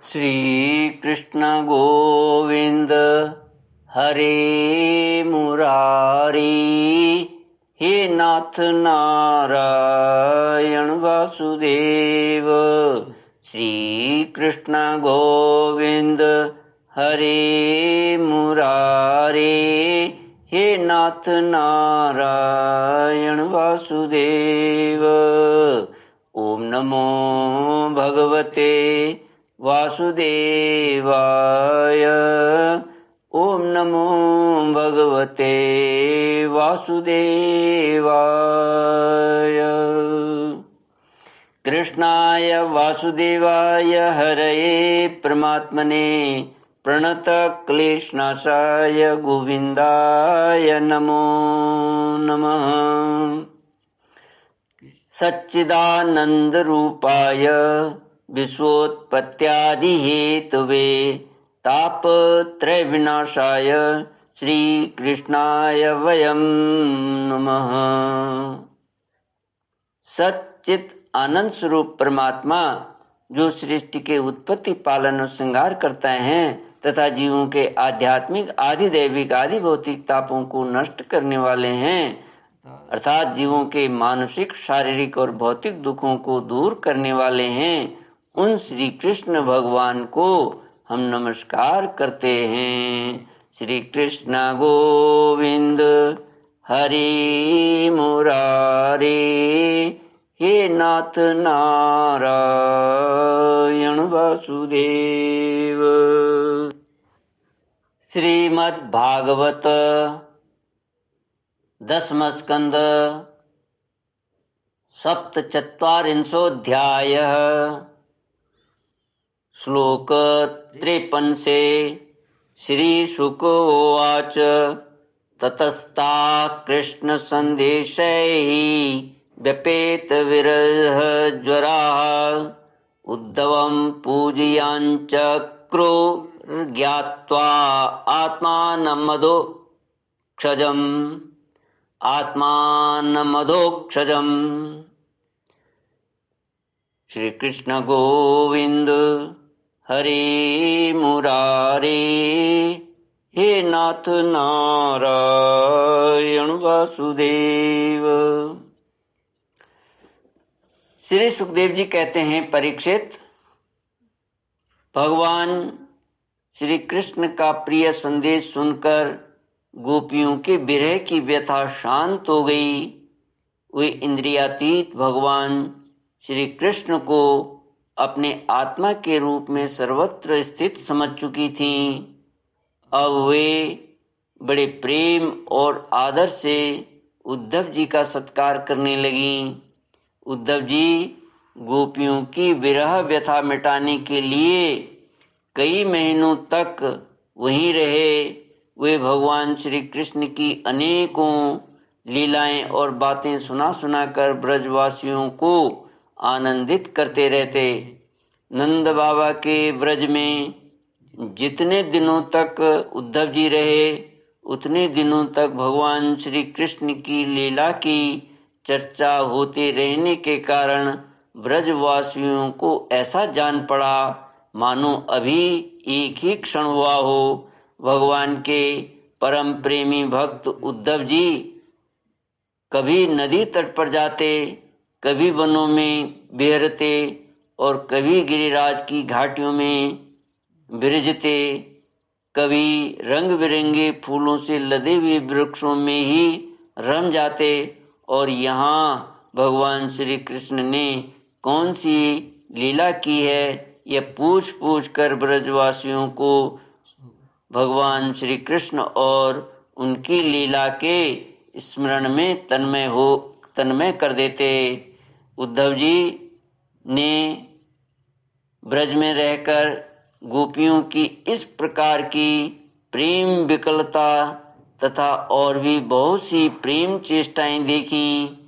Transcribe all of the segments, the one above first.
श्री कृष्ण गोविंद हरे मुरारी, हे नाथ नारायण वासुदेव। श्री कृष्ण गोविंद हरे मुरारी, हे नाथ नारायण वासुदेव। ओम नमो भगवते वासुदेवाय। ओम नमो भगवते वासुदेवाय। कृष्णाय वासुदेवाय हरये परमात्मने प्रणतक्लेशनाशाय गोविन्दाय नमो नमः। सच्चिदानन्दरूपाय विश्वोत्पत्त्यादिहेतवे तापत्रयविनाशाय श्रीकृष्णाय वयं नमः। सच्चित आनंद स्वरूप परमात्मा जो सृष्टि के उत्पत्ति पालन और श्रृंगार करते हैं तथा जीवों के आध्यात्मिक आदि दैविक आदि भौतिक तापों को नष्ट करने वाले हैं, अर्थात जीवों के मानसिक शारीरिक और भौतिक दुखों को दूर करने वाले हैं, उन श्री कृष्ण भगवान को हम नमस्कार करते हैं। श्री कृष्ण गोविंद हरि मुरारी, हे नाथ नारायण वासुदेव। श्रीमद्भागवत दशम स्कंद सप्तचत्वारिंशोऽध्यायः। श्लोक 53 से। श्री शुक उवाच ततस्ता कृष्ण संदेशैः व्यपेत विरह ज्वराः उद्धवं पूजयाञ्चक्रो ज्ञात्वा आत्मानमधोक्षजम्। श्री कृष्ण गोविंद हरे मुरारी, हे नाथ नारायण वासुदेव। श्री सुखदेव जी कहते हैं, परीक्षित, भगवान श्री कृष्ण का प्रिय संदेश सुनकर गोपियों के विरह की व्यथा शांत हो गई। वे इंद्रियातीत भगवान श्री कृष्ण को अपने आत्मा के रूप में सर्वत्र स्थित समझ चुकी थीं। अब वे बड़े प्रेम और आदर से उद्धव जी का सत्कार करने लगीं। उद्धव जी गोपियों की विरह व्यथा मिटाने के लिए कई महीनों तक वहीं रहे। वे भगवान श्री कृष्ण की अनेकों लीलाएं और बातें सुना सुनाकर ब्रजवासियों को आनंदित करते रहते। नंद बाबा के ब्रज में जितने दिनों तक उद्धव जी रहे, उतने दिनों तक भगवान श्री कृष्ण की लीला की चर्चा होते रहने के कारण ब्रजवासियों को ऐसा जान पड़ा मानो अभी एक ही क्षण हुआ हो। भगवान के परम प्रेमी भक्त उद्धव जी कभी नदी तट पर जाते, कभी वनों में विहरते और कभी गिरिराज की घाटियों में विरजते, कभी रंग बिरंगे फूलों से लदे हुए वृक्षों में ही रम जाते। और यहाँ भगवान श्री कृष्ण ने कौन सी लीला की है, यह पूछ पूछ कर ब्रजवासियों को भगवान श्री कृष्ण और उनकी लीला के स्मरण में तन्मय कर देते। उद्धव जी ने ब्रज में रहकर गोपियों की इस प्रकार की प्रेम विकलता तथा और भी बहुत सी प्रेम चेष्टाएं देखी।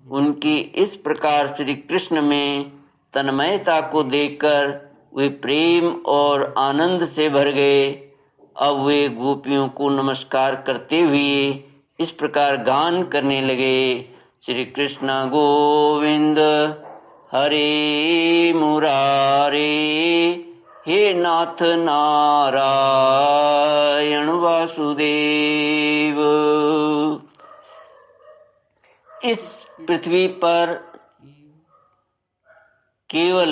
उनकी इस प्रकार श्री कृष्ण में तन्मयता को देखकर वे प्रेम और आनंद से भर गए। अब वे गोपियों को नमस्कार करते हुए इस प्रकार गान करने लगे। श्री कृष्ण गोविंद हरे मुरारे, हे नाथ नारायण वासुदेव। इस पृथ्वी पर केवल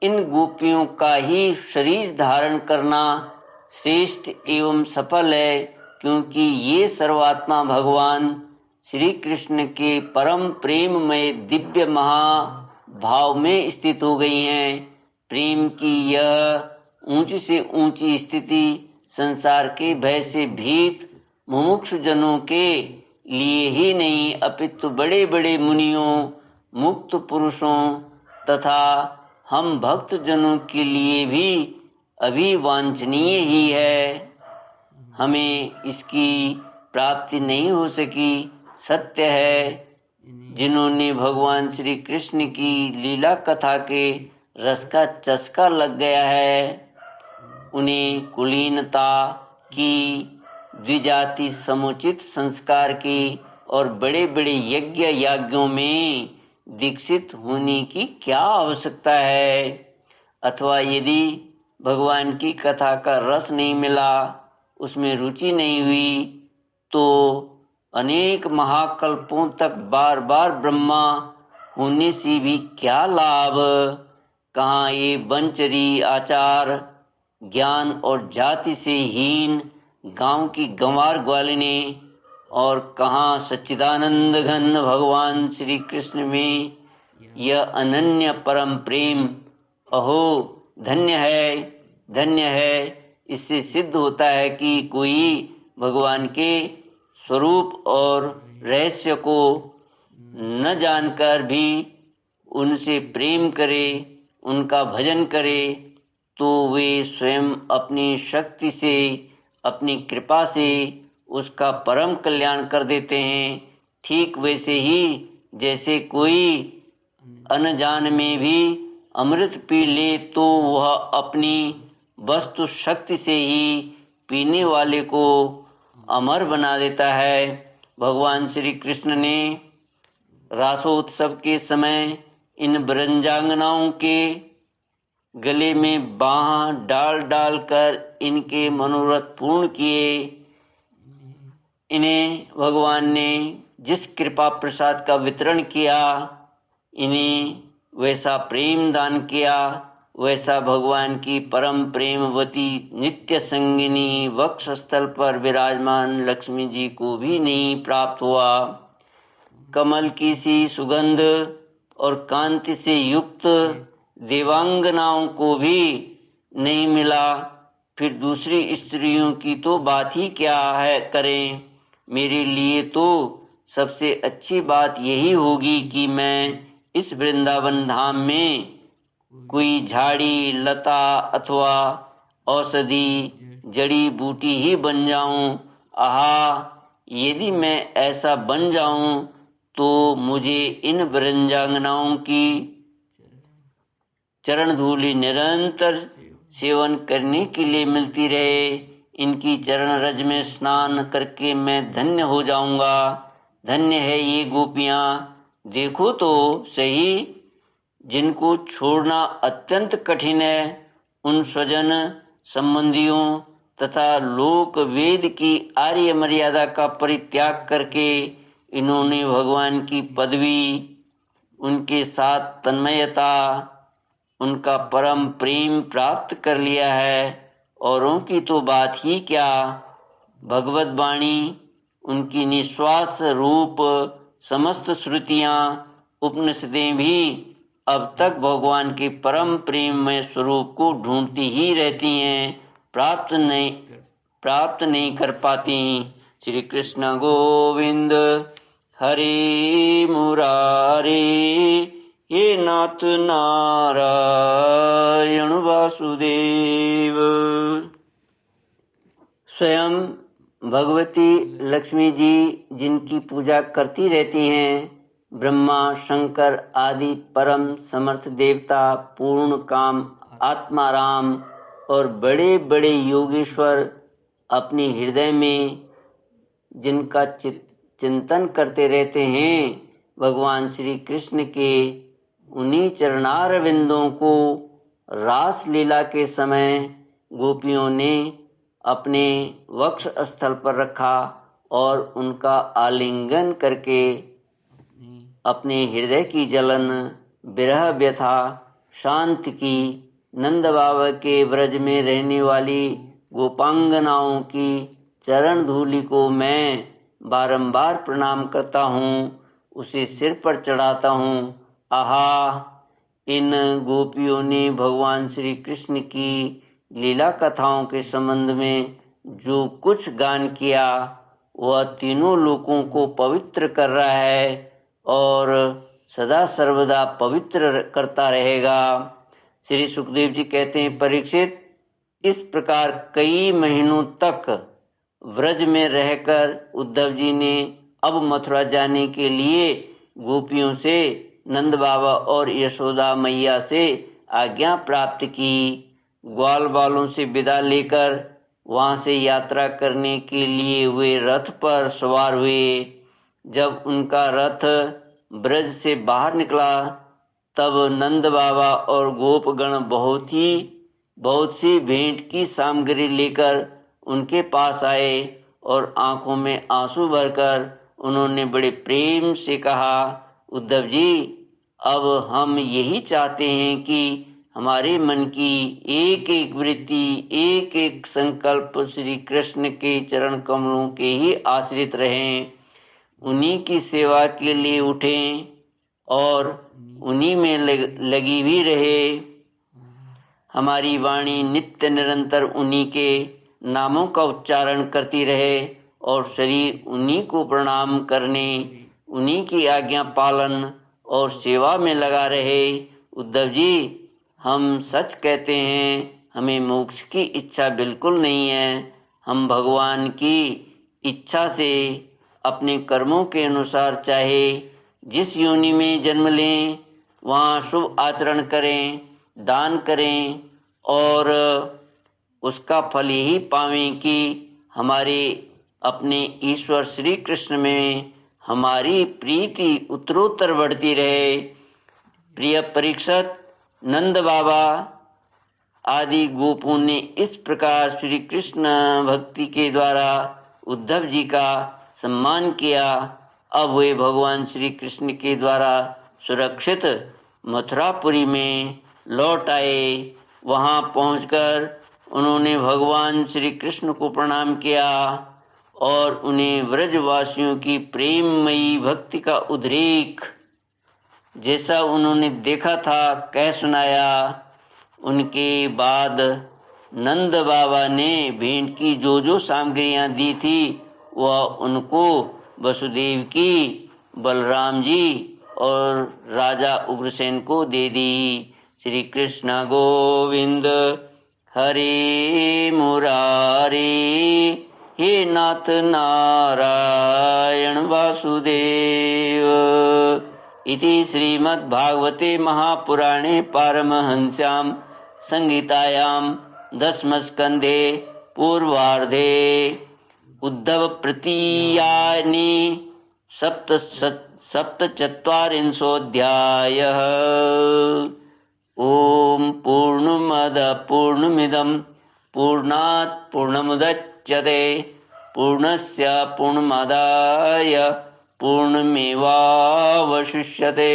इन गोपियों का ही शरीर धारण करना श्रेष्ठ एवं सफल है, क्योंकि ये सर्वात्मा भगवान श्री कृष्ण के परम प्रेममय दिव्य महाभाव में स्थित हो गई हैं। प्रेम की यह ऊंची से ऊंची स्थिति संसार के भय से भीत मुमुक्षु जनों के लिए ही नहीं, अपितु बड़े बड़े मुनियों, मुक्त पुरुषों तथा हम भक्त जनों के लिए भी अभिवांछनीय ही है। हमें इसकी प्राप्ति नहीं हो सकी। सत्य है, जिन्होंने भगवान श्री कृष्ण की लीला कथा के रस का चस्का लग गया है, उन्हें कुलीनता की, द्विजाति समुचित संस्कार की और बड़े बड़े यज्ञ याज्ञों में दीक्षित होने की क्या आवश्यकता है। अथवा यदि भगवान की कथा का रस नहीं मिला, उसमें रुचि नहीं हुई, तो अनेक महाकल्पों तक बार बार ब्रह्मा होने से भी क्या लाभ। कहाँ ये वंचरी आचार, ज्ञान और जाति से हीन गांव की गंवार ग्वालिनी, और कहाँ सच्चिदानंद घन भगवान श्री कृष्ण में यह अनन्य परम प्रेम। अहो धन्य है, धन्य है। इससे सिद्ध होता है कि कोई भगवान के स्वरूप और रहस्य को न जानकर भी उनसे प्रेम करे, उनका भजन करे, तो वे स्वयं अपनी शक्ति से, अपनी कृपा से उसका परम कल्याण कर देते हैं। ठीक वैसे ही जैसे कोई अनजान में भी अमृत पी ले तो वह अपनी वस्तु शक्ति से ही पीने वाले को अमर बना देता है। भगवान श्री कृष्ण ने रासोत्सव के समय इन ब्रजांगनाओं के गले में बाँह डाल डाल कर इनके मनोरथ पूर्ण किए। इन्हें भगवान ने जिस कृपा प्रसाद का वितरण किया, इन्हें वैसा प्रेम दान किया, वैसा भगवान की परम प्रेमवती नित्य संगिनी वक्षस्थल पर विराजमान लक्ष्मी जी को भी नहीं प्राप्त हुआ। कमल की सी सुगंध और कांति से युक्त देवांगनाओं को भी नहीं मिला, फिर दूसरी स्त्रियों की तो बात ही क्या है करें। मेरे लिए तो सबसे अच्छी बात यही होगी कि मैं इस वृंदावन धाम में कोई झाड़ी लता अथवा औषधि जड़ी बूटी ही बन जाऊं। आहा, यदि मैं ऐसा बन जाऊं तो मुझे इन वृंदांगनाओं की चरण धूलि निरंतर सेवन करने के लिए मिलती रहे। इनकी चरण रज में स्नान करके मैं धन्य हो जाऊंगा। धन्य है ये गोपियाँ। देखो तो सही, जिनको छोड़ना अत्यंत कठिन है, उन स्वजन संबंधियों तथा लोक वेद की आर्य मर्यादा का परित्याग करके इन्होंने भगवान की पदवी, उनके साथ तन्मयता, उनका परम प्रेम प्राप्त कर लिया है। औरों की तो बात ही क्या, भगवत वाणी, उनकी निश्वास रूप समस्त श्रुतियाँ, उपनिषदें भी अब तक भगवान के परम प्रेममय स्वरूप को ढूंढती ही रहती हैं, प्राप्त नहीं कर पाती। श्री कृष्ण गोविंद हरि मुरारी, हे नाथ नारायण वासुदेव। स्वयं भगवती लक्ष्मी जी जिनकी पूजा करती रहती हैं, ब्रह्मा शंकर आदि परम समर्थ देवता, पूर्ण काम आत्माराम और बड़े बड़े योगेश्वर अपने हृदय में जिनका चिंतन करते रहते हैं, भगवान श्री कृष्ण के उन्हीं चरणारविंदों को रास लीला के समय गोपियों ने अपने वक्ष स्थल पर रखा और उनका आलिंगन करके अपने हृदय की जलन, विरह व्यथा शांत की। नंद बाबा के व्रज में रहने वाली गोपांगनाओं की चरण धूलि को मैं बारंबार प्रणाम करता हूँ, उसे सिर पर चढ़ाता हूँ। आहा, इन गोपियों ने भगवान श्री कृष्ण की लीला कथाओं के संबंध में जो कुछ गान किया वह तीनों लोकों को पवित्र कर रहा है और सदा सर्वदा पवित्र करता रहेगा। श्री सुखदेव जी कहते हैं, परीक्षित, इस प्रकार कई महीनों तक व्रज में रहकर उद्धव जी ने अब मथुरा जाने के लिए गोपियों से, नंद बाबा और यशोदा मैया से आज्ञा प्राप्त की। ग्वाल बालों से विदा लेकर वहाँ से यात्रा करने के लिए वे रथ पर सवार हुए। जब उनका रथ ब्रज से बाहर निकला तब नंद बाबा और गोपगण बहुत सी भेंट की सामग्री लेकर उनके पास आए और आंखों में आंसू भरकर उन्होंने बड़े प्रेम से कहा, उद्धव जी, अब हम यही चाहते हैं कि हमारे मन की एक एक वृत्ति, एक एक संकल्प श्री कृष्ण के चरण कमलों के ही आश्रित रहें, उन्हीं की सेवा के लिए उठें और उन्हीं में लगी भी रहे। हमारी वाणी नित्य निरंतर उन्हीं के नामों का उच्चारण करती रहे और शरीर उन्हीं को प्रणाम करने, उन्हीं की आज्ञा पालन और सेवा में लगा रहे। उद्धव जी, हम सच कहते हैं, हमें मोक्ष की इच्छा बिल्कुल नहीं है। हम भगवान की इच्छा से अपने कर्मों के अनुसार चाहे जिस योनि में जन्म लें वहाँ शुभ आचरण करें, दान करें और उसका फल यही पावें कि हमारे अपने ईश्वर श्री कृष्ण में हमारी प्रीति उत्तरोत्तर बढ़ती रहे। प्रिय परीक्षित, नंद बाबा आदि गोपों ने इस प्रकार श्री कृष्ण भक्ति के द्वारा उद्धव जी का सम्मान किया। अब वे भगवान श्री कृष्ण के द्वारा सुरक्षित मथुरापुरी में लौट आए। वहाँ पहुंचकर उन्होंने भगवान श्री कृष्ण को प्रणाम किया और उन्हें व्रजवासियों की प्रेममयी भक्ति का उद्रेक जैसा उन्होंने देखा था कह सुनाया। उनके बाद नंद बाबा ने भेंट की जो सामग्रियाँ दी थी वह उनको वसुदेव की, बलराम जी और राजा उग्रसेन को दे दी। श्री कृष्ण गोविंद हरे मुरारी, हे नाथ नारायण वासुदेव। इति श्रीमद्भागवते महापुराणे पारमहंस्यां संहितायां दशमस्कन्धे पूर्वार्धे उद्धव प्रतीयानि सप्तचत्वारिंशोऽध्यायः। ॐ पूर्णमदः पूर्णमिदं पूर्णात् पूर्णमुदच्यते पूर्णस्य पूर्णमादाय पूर्णमेवावशिष्यते।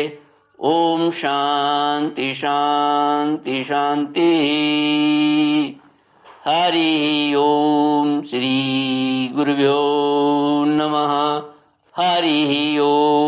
ओम शांति शांति शांति। हरि ओम। श्री गुरुभ्यो नमः। हरि ओम।